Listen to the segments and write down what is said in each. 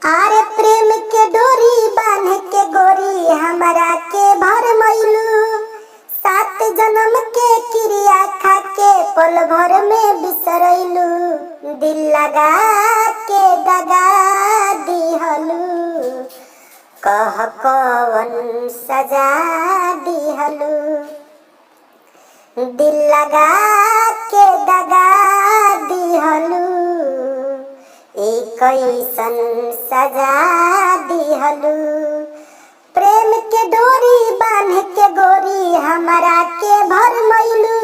आरे प्रेम के डोरी बांध के गोरी हमरा के भर मइलू। 7 जन्म के क्रिया खा के पल भर में बिसरैलू। दिल लगा के दगा दिहलू, कह कवन सजा दिहलू। दिल लगा के दगा दिहलू, कैसन सजा दिहलू। प्रेम के डोरी बांध के गोरी हमरा के भर मइलू।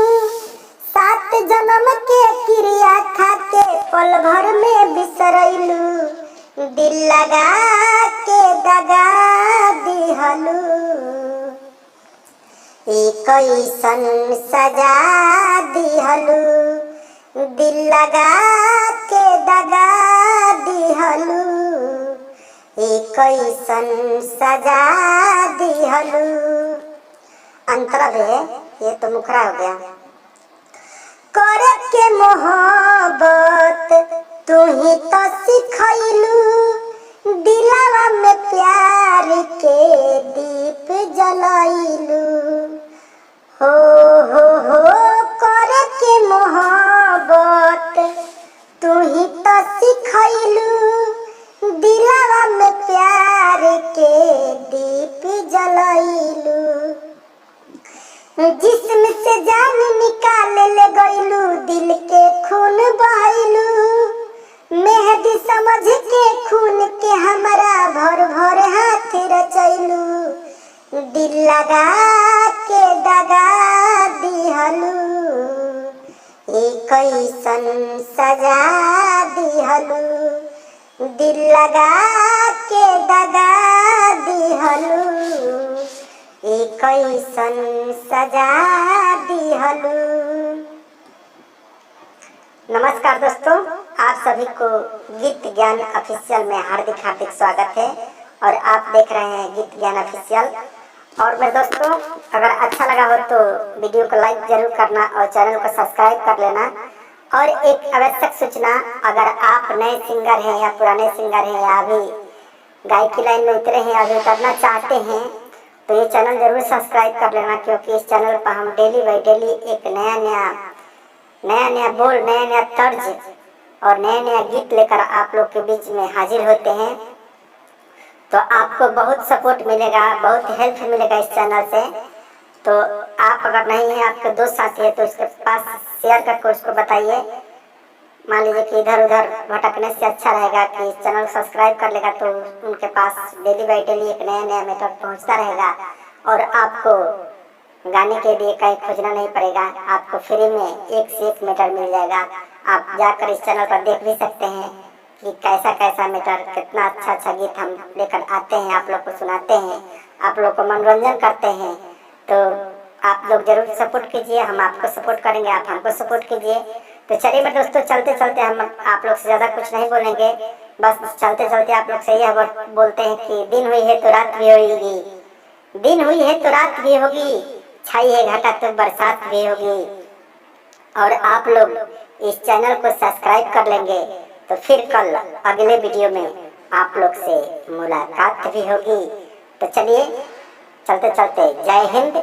7 जन्म के क्रिया खा के पल भर में बिसरैलू। दिल लगा के दगा दिहलू, कैसन सजा दिहलू। दिल लगा के दगा दिहलू, कैसन सजा दिहलू। अंतरा है, ये तो मुखरा हो गया। करे के मोहब्बत तू ही तो सिखैलू। दिलवा में प्यार के दीप जलाइलू। हो करे के मोहब्बत तू ही तो सिखैलू। दिलवा में प्यार के दीप जलाइलू। जिस्म से जान निकाल ले गइलू, दिल के खून बहाइलू। मेहदी समझ के खून के हमरा भर भर हाथ रचैलू। दिल लगा के दगा दिहलू, कैसन सजा दिहलू। दिल लगा के दगा दिहलू, कैसन सजा दिहलू। नमस्कार दोस्तों, आप सभी को गीत ज्ञान ऑफिशियल में हार्दिक हार्दिक स्वागत है और आप देख रहे हैं गीत ज्ञान ऑफिशियल। और मेरे दोस्तों, अगर अच्छा लगा हो तो वीडियो को लाइक जरूर करना और चैनल को सब्सक्राइब कर लेना। और एक आवश्यक सूचना, अगर आप नए सिंगर हैं या पुराने सिंगर हैं या अभी गायकी लाइन में उतरे हैं या अभी उतरना चाहते हैं तो ये चैनल जरूर सब्सक्राइब कर लेना, क्योंकि इस चैनल पर हम डेली बाई डेली एक नया बोल, नया तर्ज और नया गीत लेकर आप लोग के बीच में हाजिर होते हैं। तो आपको बहुत सपोर्ट मिलेगा, बहुत हेल्प मिलेगा इस चैनल से। तो आप अगर नहीं है, आपके दोस्त साथी है तो उसके पास शेयर करके उसको बताइए। मान लीजिए कि इधर उधर भटकने से अच्छा रहेगा कि इस चैनल को सब्सक्राइब कर लेगा, तो उनके पास डेली बाई डेली एक नया मैटर पहुंचता रहेगा और आपको गाने के लिए कहीं खोजना नहीं पड़ेगा। आपको फ्री में एक से एक मैटर मिल जाएगा। आप जाकर इस चैनल पर देख भी सकते हैं कि कैसा मैटर, कितना अच्छा गीत हम लेकर आते हैं, आप लोग को सुनाते हैं, आप लोग को मनोरंजन करते हैं। तो आप लोग जरूर सपोर्ट कीजिए, हम आपको सपोर्ट करेंगे, आप हमको सपोर्ट कीजिए। तो चलिए मेरे दोस्तों, चलते चलते हम आप लोग से ज़्यादा कुछ नहीं बोलेंगे, बस चलते चलते आप लोग से यह बोलते हैं कि दिन हुई है तो रात भी होगी, दिन हुई है तो रात भी होगी, छाई है घटा तो बरसात भी होगी। और आप लोग इस चैनल को सब्सक्राइब कर लेंगे तो फिर कल अगले वीडियो में आप लोग से मुलाकात भी होगी। तो चलिए चलते चलते जय हिंद,